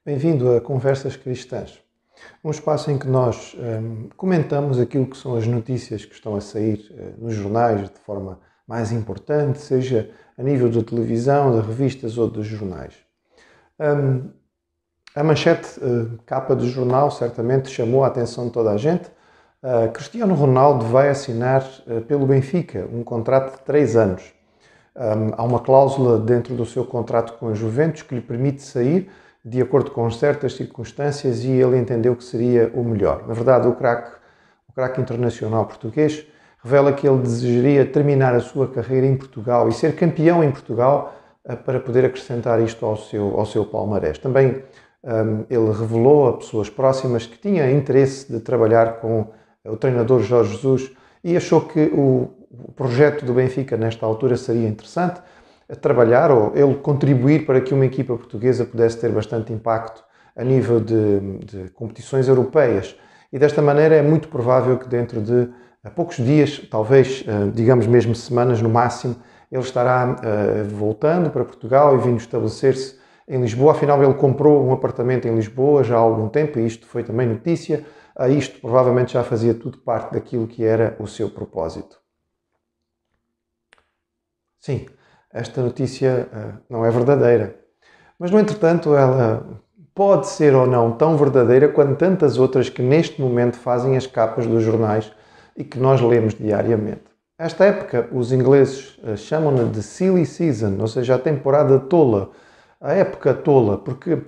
Bem-vindo a Conversas Cristãs, um espaço em que nós comentamos aquilo que são as notícias que estão a sair nos jornais de forma mais importante, seja a nível da televisão, de revistas ou dos jornais. A manchete capa do jornal certamente chamou a atenção de toda a gente. Cristiano Ronaldo vai assinar pelo Benfica um contrato de 3 anos. Há uma cláusula dentro do seu contrato com a Juventus que lhe permite sair de acordo com certas circunstâncias e ele entendeu que seria o melhor. Na verdade, o craque internacional português revela que ele desejaria terminar a sua carreira em Portugal e ser campeão em Portugal para poder acrescentar isto ao seu palmarés. Também ele revelou a pessoas próximas que tinha interesse de trabalhar com o treinador Jorge Jesus e achou que o projeto do Benfica nesta altura seria interessante trabalhar ou ele contribuir para que uma equipa portuguesa pudesse ter bastante impacto a nível de competições europeias. E desta maneira é muito provável que dentro de poucos dias, talvez, digamos mesmo semanas no máximo, ele estará voltando para Portugal e vindo estabelecer-se em Lisboa. Afinal, ele comprou um apartamento em Lisboa já há algum tempo e isto foi também notícia. Isto provavelmente já fazia tudo parte daquilo que era o seu propósito. Sim, esta notícia não é verdadeira. Mas, no entretanto, ela pode ser ou não tão verdadeira quanto tantas outras que neste momento fazem as capas dos jornais e que nós lemos diariamente. Esta época, os ingleses chamam-na de silly season, ou seja, a temporada tola, a época tola, porque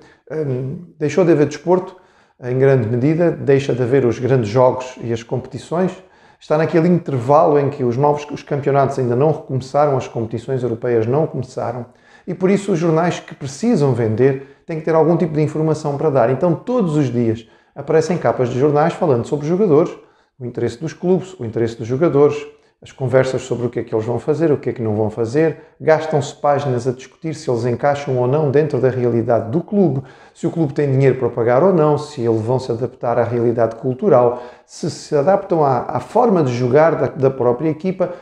deixou de haver desporto, em grande medida, deixa de haver os grandes jogos e as competições, está naquele intervalo em que os campeonatos ainda não recomeçaram, as competições europeias não começaram, e por isso os jornais que precisam vender têm que ter algum tipo de informação para dar. Então, todos os dias aparecem capas de jornais falando sobre os jogadores, o interesse dos clubes, o interesse dos jogadores, as conversas sobre o que é que eles vão fazer, o que é que não vão fazer, gastam-se páginas a discutir se eles encaixam ou não dentro da realidade do clube, se o clube tem dinheiro para pagar ou não, se eles vão se adaptar à realidade cultural, se adaptam à forma de jogar da própria equipa.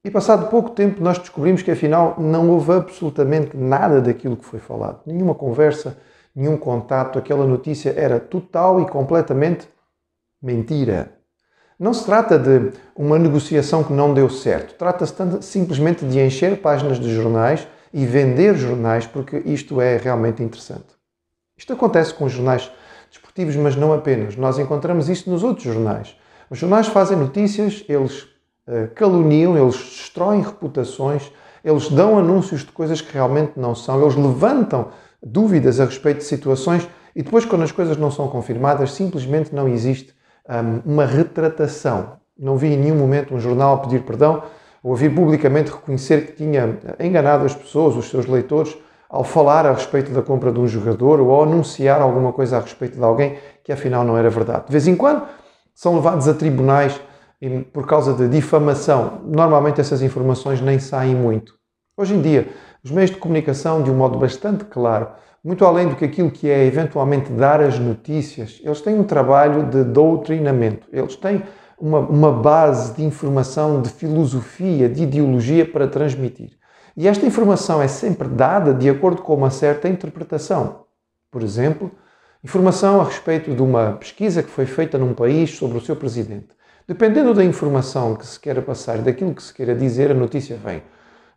E passado pouco tempo nós descobrimos que afinal não houve absolutamente nada daquilo que foi falado. Nenhuma conversa, nenhum contato, aquela notícia era total e completamente mentira. Não se trata de uma negociação que não deu certo. Trata-se simplesmente de encher páginas de jornais e vender jornais, porque isto é realmente interessante. Isto acontece com os jornais desportivos, mas não apenas. Nós encontramos isto nos outros jornais. Os jornais fazem notícias, eles caluniam, eles destroem reputações, eles dão anúncios de coisas que realmente não são, eles levantam dúvidas a respeito de situações e depois, quando as coisas não são confirmadas, simplesmente não existe uma retratação. Não vi em nenhum momento um jornal pedir perdão ou vir publicamente reconhecer que tinha enganado as pessoas, os seus leitores, ao falar a respeito da compra de um jogador ou ao anunciar alguma coisa a respeito de alguém que afinal não era verdade. De vez em quando são levados a tribunais por causa de difamação. Normalmente essas informações nem saem muito. Hoje em dia, os meios de comunicação, de um modo bastante claro, muito além do que aquilo que é eventualmente dar as notícias, eles têm um trabalho de doutrinamento. Eles têm uma base de informação, de filosofia, de ideologia para transmitir. E esta informação é sempre dada de acordo com uma certa interpretação. Por exemplo, informação a respeito de uma pesquisa que foi feita num país sobre o seu presidente. Dependendo da informação que se queira passar, daquilo que se queira dizer, a notícia vem.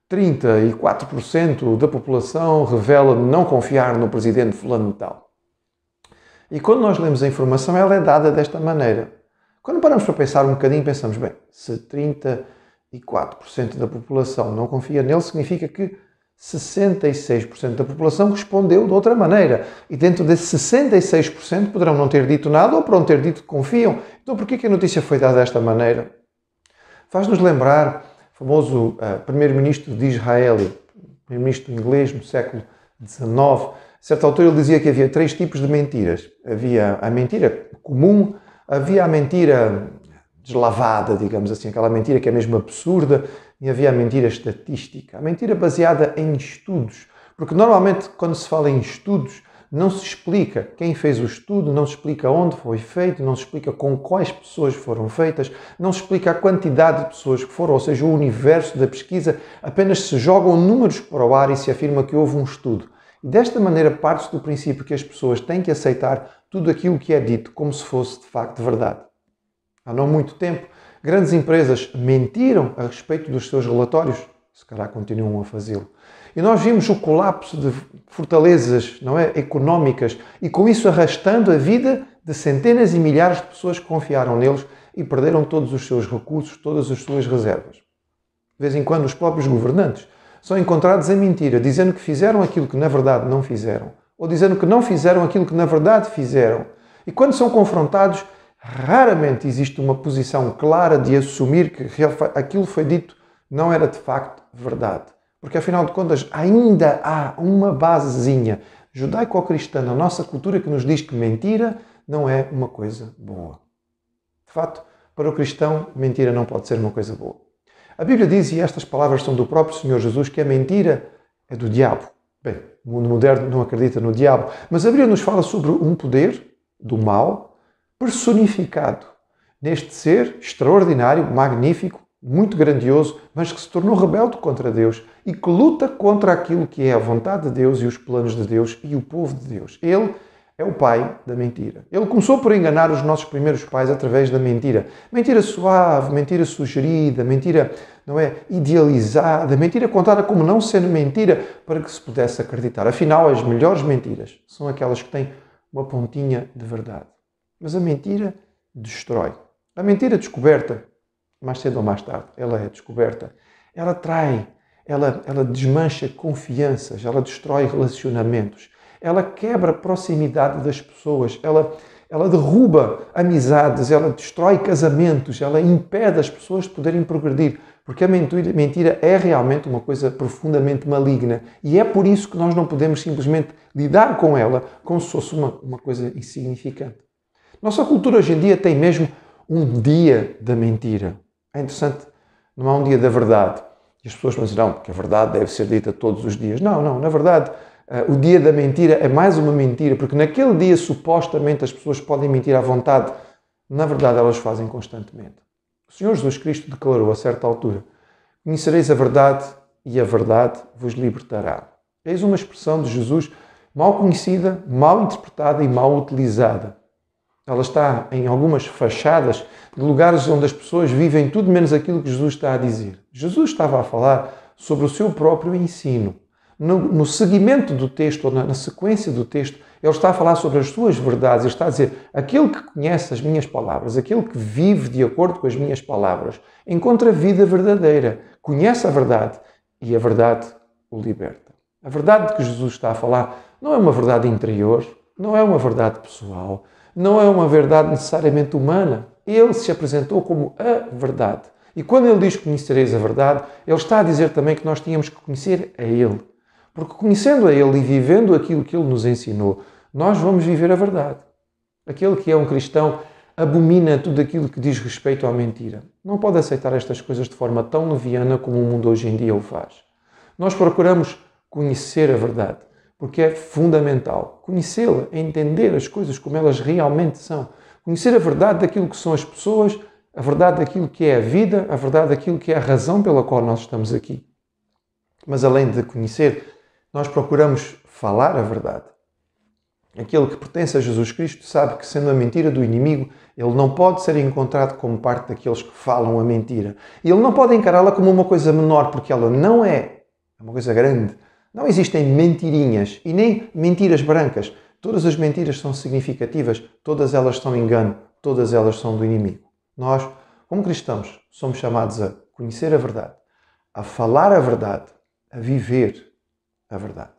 34% da população revela não confiar no presidente fulano de tal. E quando nós lemos a informação, ela é dada desta maneira. Quando paramos para pensar um bocadinho, pensamos, bem, se 34% da população não confia nele, significa que 66% da população respondeu de outra maneira. E dentro desses 66% poderão não ter dito nada ou poderão ter dito que confiam. Então porquê que a notícia foi dada desta maneira? Faz-nos lembrar o famoso primeiro-ministro de Israel, primeiro-ministro inglês no século XIX. A certa altura ele dizia que havia 3 tipos de mentiras. Havia a mentira comum, havia a mentira deslavada, digamos assim, aquela mentira que é mesmo absurda, e havia a mentira estatística, a mentira baseada em estudos. Porque normalmente quando se fala em estudos, não se explica quem fez o estudo, não se explica onde foi feito, não se explica com quais pessoas foram feitas, não se explica a quantidade de pessoas que foram, ou seja, o universo da pesquisa, apenas se jogam números para o ar e se afirma que houve um estudo. E desta maneira parte-se do princípio que as pessoas têm que aceitar tudo aquilo que é dito como se fosse de facto verdade. Há não muito tempo, grandes empresas mentiram a respeito dos seus relatórios, se calhar continuam a fazê-lo. E nós vimos o colapso de fortalezas, não é, económicas e com isso arrastando a vida de centenas e milhares de pessoas que confiaram neles e perderam todos os seus recursos, todas as suas reservas. De vez em quando os próprios governantes são encontrados em mentira, dizendo que fizeram aquilo que na verdade não fizeram, ou dizendo que não fizeram aquilo que na verdade fizeram. E quando são confrontados, raramente existe uma posição clara de assumir que aquilo foi dito não era de facto verdade. Porque afinal de contas ainda há uma basezinha judaico-cristã na nossa cultura que nos diz que mentira não é uma coisa boa. De facto, para o cristão, mentira não pode ser uma coisa boa. A Bíblia diz, e estas palavras são do próprio Senhor Jesus, que a mentira é do diabo. Bem, o mundo moderno não acredita no diabo, mas a Bíblia nos fala sobre um poder do mal personificado neste ser extraordinário, magnífico, muito grandioso, mas que se tornou rebelde contra Deus e que luta contra aquilo que é a vontade de Deus e os planos de Deus e o povo de Deus. Ele é o pai da mentira. Ele começou por enganar os nossos primeiros pais através da mentira. Mentira suave, mentira sugerida, mentira, não é, idealizada, mentira contada como não sendo mentira para que se pudesse acreditar. Afinal, as melhores mentiras são aquelas que têm uma pontinha de verdade. Mas a mentira destrói. A mentira descoberta, mais cedo ou mais tarde, ela é descoberta. Ela trai, ela desmancha confianças, ela destrói relacionamentos, ela quebra a proximidade das pessoas, ela derruba amizades, ela destrói casamentos, ela impede as pessoas de poderem progredir, porque a mentira é realmente uma coisa profundamente maligna e é por isso que nós não podemos simplesmente lidar com ela como se fosse uma coisa insignificante. Nossa cultura hoje em dia tem mesmo um dia da mentira. É interessante, não há um dia da verdade. E as pessoas pensam, não, porque a verdade deve ser dita todos os dias. Não, na verdade, o dia da mentira é mais uma mentira, porque naquele dia, supostamente, as pessoas podem mentir à vontade. Na verdade, elas fazem constantemente. O Senhor Jesus Cristo declarou a certa altura, conhecereis a verdade e a verdade vos libertará. Eis uma expressão de Jesus mal conhecida, mal interpretada e mal utilizada. Ela está em algumas fachadas de lugares onde as pessoas vivem tudo menos aquilo que Jesus está a dizer. Jesus estava a falar sobre o seu próprio ensino. No seguimento do texto, ou na sequência do texto, ele está a falar sobre as suas verdades. Ele está a dizer, aquele que conhece as minhas palavras, aquele que vive de acordo com as minhas palavras, encontra a vida verdadeira, conhece a verdade e a verdade o liberta. A verdade de que Jesus está a falar não é uma verdade interior, não é uma verdade pessoal, não é uma verdade necessariamente humana. Ele se apresentou como a verdade. E quando ele diz que conhecereis a verdade, ele está a dizer também que nós tínhamos que conhecer a ele. Porque conhecendo a ele e vivendo aquilo que ele nos ensinou, nós vamos viver a verdade. Aquele que é um cristão abomina tudo aquilo que diz respeito à mentira. Não pode aceitar estas coisas de forma tão leviana como o mundo hoje em dia o faz. Nós procuramos conhecer a verdade, porque é fundamental conhecê-la, entender as coisas como elas realmente são. Conhecer a verdade daquilo que são as pessoas, a verdade daquilo que é a vida, a verdade daquilo que é a razão pela qual nós estamos aqui. Mas além de conhecer, nós procuramos falar a verdade. Aquele que pertence a Jesus Cristo sabe que, sendo a mentira do inimigo, ele não pode ser encontrado como parte daqueles que falam a mentira. E ele não pode encará-la como uma coisa menor, porque ela não é. É uma coisa grande. Não existem mentirinhas e nem mentiras brancas. Todas as mentiras são significativas, todas elas são engano, todas elas são do inimigo. Nós, como cristãos, somos chamados a conhecer a verdade, a falar a verdade, a viver a verdade.